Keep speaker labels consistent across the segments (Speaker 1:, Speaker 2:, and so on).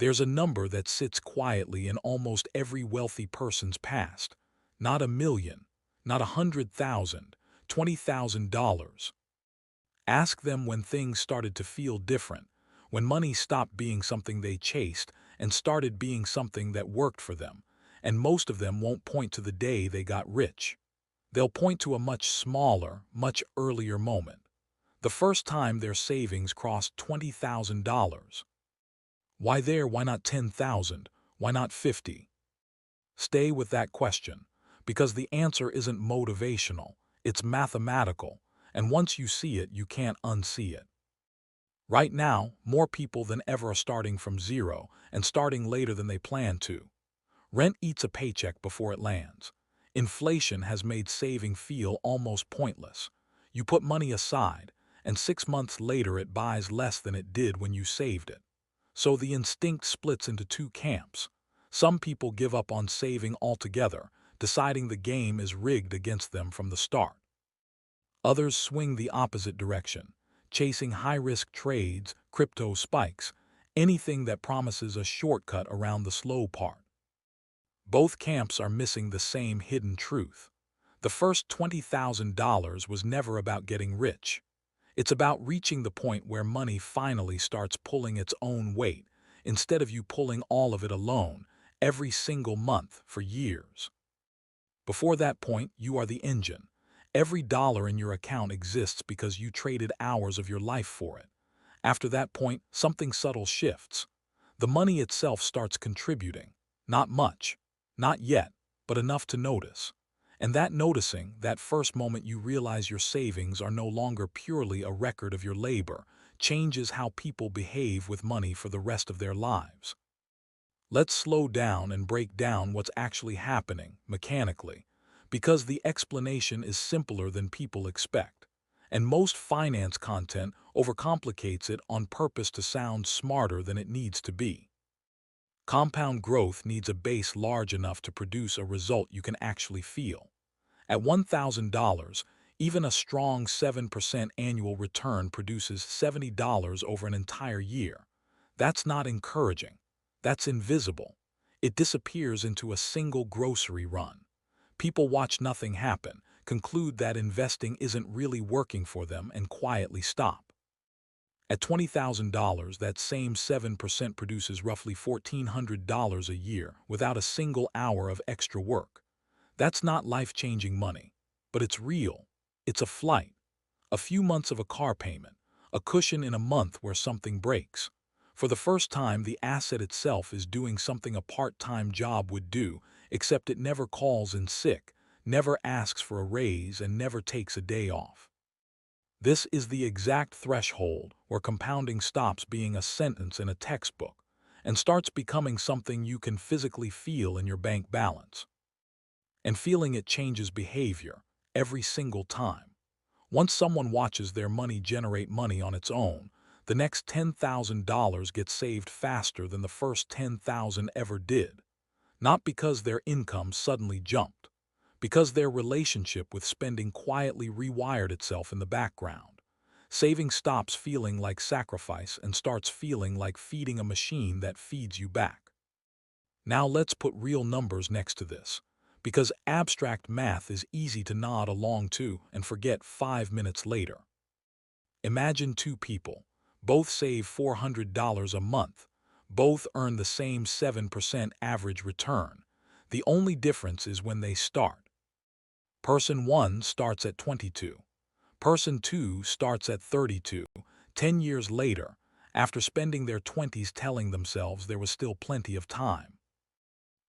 Speaker 1: There's a number that sits quietly in almost every wealthy person's past. Not 1 million, not 100,000, $20,000. Ask them when things started to feel different, when money stopped being something they chased and started being something that worked for them, and most of them won't point to the day they got rich. They'll point to a much smaller, much earlier moment. The first time their savings crossed $20,000. Why there? Why not 10,000? Why not 50? Stay with that question, because the answer isn't motivational, it's mathematical, and once you see it, you can't unsee it. Right now, more people than ever are starting from zero and starting later than they plan to. Rent eats a paycheck before it lands. Inflation has made saving feel almost pointless. You put money aside, and 6 months later it buys less than it did when you saved it. So the instinct splits into two camps. Some people give up on saving altogether, deciding the game is rigged against them from the start. Others swing the opposite direction, chasing high-risk trades, crypto spikes, anything that promises a shortcut around the slow part. Both camps are missing the same hidden truth. The first $20,000 was never about getting rich. It's about reaching the point where money finally starts pulling its own weight, instead of you pulling all of it alone, every single month for years. Before that point, you are the engine. Every dollar in your account exists because you traded hours of your life for it. After that point, something subtle shifts. The money itself starts contributing. Not much, not yet, but enough to notice. And that noticing, that first moment you realize your savings are no longer purely a record of your labor, changes how people behave with money for the rest of their lives. Let's slow down and break down what's actually happening, mechanically, because the explanation is simpler than people expect. And most finance content overcomplicates it on purpose to sound smarter than it needs to be. Compound growth needs a base large enough to produce a result you can actually feel. At $1,000, even a strong 7% annual return produces $70 over an entire year. That's not encouraging. That's invisible. It disappears into a single grocery run. People watch nothing happen, conclude that investing isn't really working for them, and quietly stop. At $20,000, that same 7% produces roughly $1,400 a year without a single hour of extra work. That's not life-changing money, but it's real. It's a flight, a few months of a car payment, a cushion in a month where something breaks. For the first time, the asset itself is doing something a part-time job would do, except it never calls in sick, never asks for a raise, and never takes a day off. This is the exact threshold where compounding stops being a sentence in a textbook and starts becoming something you can physically feel in your bank balance. And feeling it changes behavior every single time. Once someone watches their money generate money on its own, the next $10,000 gets saved faster than the first $10,000 ever did. Not because their income suddenly jumped, because their relationship with spending quietly rewired itself in the background. Saving stops feeling like sacrifice and starts feeling like feeding a machine that feeds you back. Now let's put real numbers next to this, because abstract math is easy to nod along to and forget 5 minutes later. Imagine two people. Both save $400 a month. Both earn the same 7% average return. The only difference is when they start. Person 1 starts at 22. Person 2 starts at 32, 10 years later, after spending their 20s telling themselves there was still plenty of time.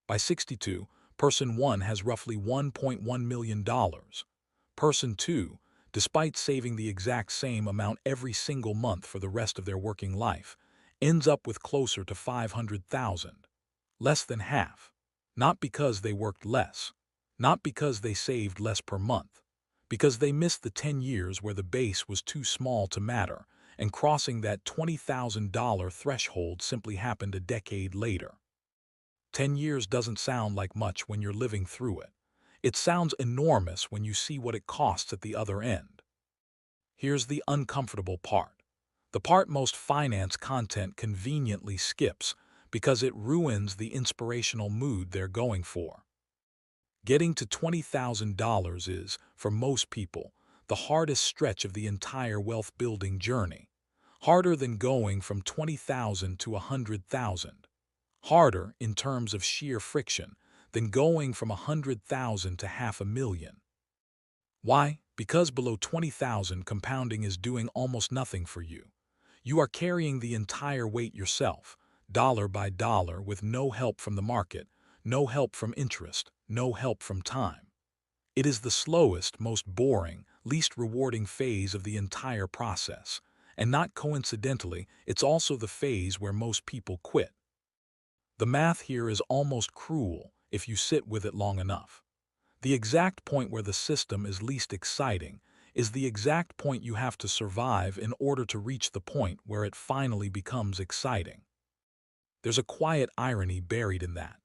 Speaker 1: By 62, Person 1 has roughly $1.1 million. Person 2, despite saving the exact same amount every single month for the rest of their working life, ends up with closer to $500,000. Less than half. Not because they worked less. Not because they saved less per month. Because they missed the 10 years where the base was too small to matter, and crossing that $20,000 threshold simply happened a decade later. 10 years doesn't sound like much when you're living through it. It sounds enormous when you see what it costs at the other end. Here's the uncomfortable part. The part most finance content conveniently skips, because it ruins the inspirational mood they're going for. Getting to $20,000 is, for most people, the hardest stretch of the entire wealth-building journey. Harder than going from 20,000 to 100,000. Harder, in terms of sheer friction, than going from 100,000 to half a million. Why? Because below 20,000, compounding is doing almost nothing for you. You are carrying the entire weight yourself, dollar by dollar, with no help from the market, no help from interest, no help from time. It is the slowest, most boring, least rewarding phase of the entire process, and not coincidentally, it's also the phase where most people quit. The math here is almost cruel if you sit with it long enough. The exact point where the system is least exciting is the exact point you have to survive in order to reach the point where it finally becomes exciting. There's a quiet irony buried in that.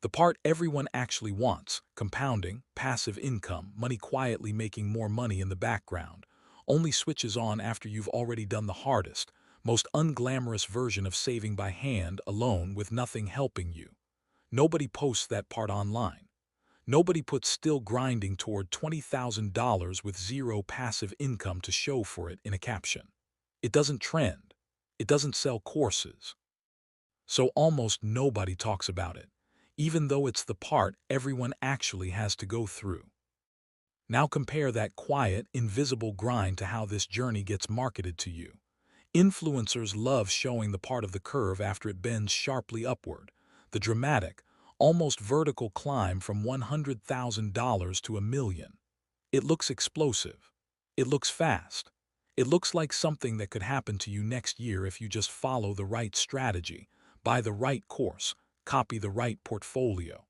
Speaker 1: The part everyone actually wants, compounding, passive income, money quietly making more money in the background, only switches on after you've already done the hardest, most unglamorous version of saving by hand alone with nothing helping you. Nobody posts that part online. Nobody puts still grinding toward $20,000 with zero passive income to show for it in a caption. It doesn't trend. It doesn't sell courses. So almost nobody talks about it, even though it's the part everyone actually has to go through. Now compare that quiet, invisible grind to how this journey gets marketed to you. Influencers love showing the part of the curve after it bends sharply upward, the dramatic, almost vertical climb from $100,000 to $1 million. It looks explosive. It looks fast. It looks like something that could happen to you next year if you just follow the right strategy, buy the right course, copy the right portfolio.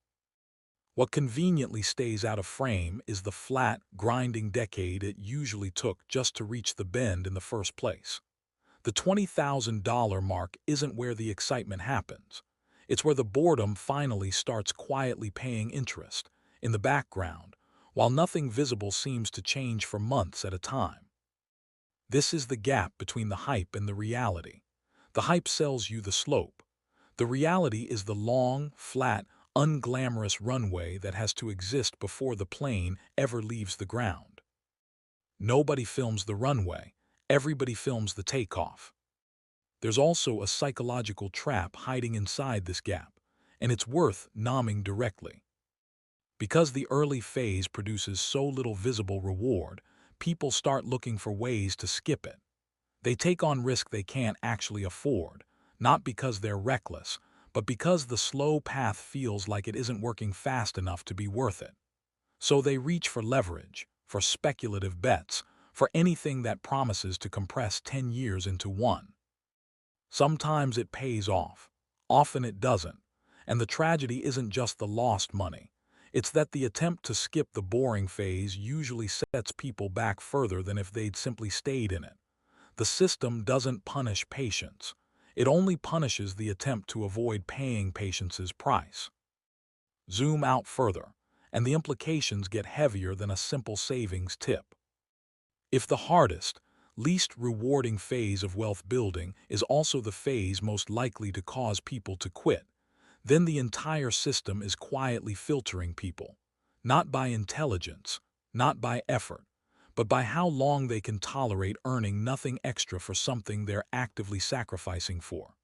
Speaker 1: What conveniently stays out of frame is the flat, grinding decade it usually took just to reach the bend in the first place. The $20,000 mark isn't where the excitement happens. It's where the boredom finally starts quietly paying interest, in the background, while nothing visible seems to change for months at a time. This is the gap between the hype and the reality. The hype sells you the slope. The reality is the long, flat, unglamorous runway that has to exist before the plane ever leaves the ground. Nobody films the runway. Everybody films the takeoff. There's also a psychological trap hiding inside this gap, and it's worth nomming directly. Because the early phase produces so little visible reward, people start looking for ways to skip it. They take on risk they can't actually afford, not because they're reckless, but because the slow path feels like it isn't working fast enough to be worth it. So they reach for leverage, for speculative bets, for anything that promises to compress 10 years into one. Sometimes it pays off, often it doesn't, and the tragedy isn't just the lost money. It's that the attempt to skip the boring phase usually sets people back further than if they'd simply stayed in it. The system doesn't punish patience. It only punishes the attempt to avoid paying patience's price. Zoom out further, and the implications get heavier than a simple savings tip. If the hardest, least rewarding phase of wealth building is also the phase most likely to cause people to quit, then the entire system is quietly filtering people, not by intelligence, not by effort, but by how long they can tolerate earning nothing extra for something they're actively sacrificing for.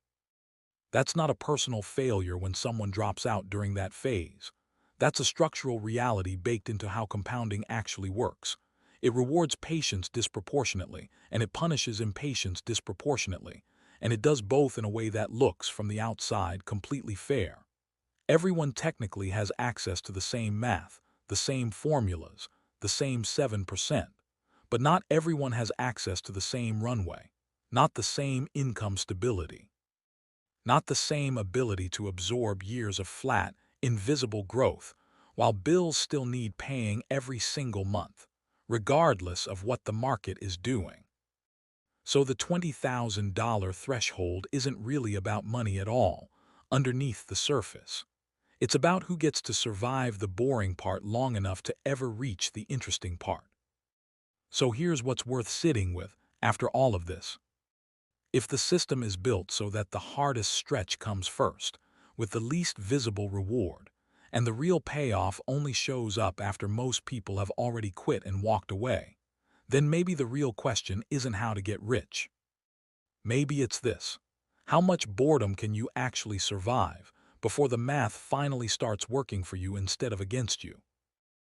Speaker 1: That's not a personal failure when someone drops out during that phase. That's a structural reality baked into how compounding actually works. It rewards patience disproportionately, and it punishes impatience disproportionately, and it does both in a way that looks, from the outside, completely fair. Everyone technically has access to the same math, the same formulas, the same 7%, but not everyone has access to the same runway, not the same income stability, not the same ability to absorb years of flat, invisible growth, while bills still need paying every single month, regardless of what the market is doing. So the $20,000 threshold isn't really about money at all, underneath the surface. It's about who gets to survive the boring part long enough to ever reach the interesting part. So here's what's worth sitting with after all of this. If the system is built so that the hardest stretch comes first, with the least visible reward, and the real payoff only shows up after most people have already quit and walked away, then maybe the real question isn't how to get rich. Maybe it's this: how much boredom can you actually survive before the math finally starts working for you instead of against you?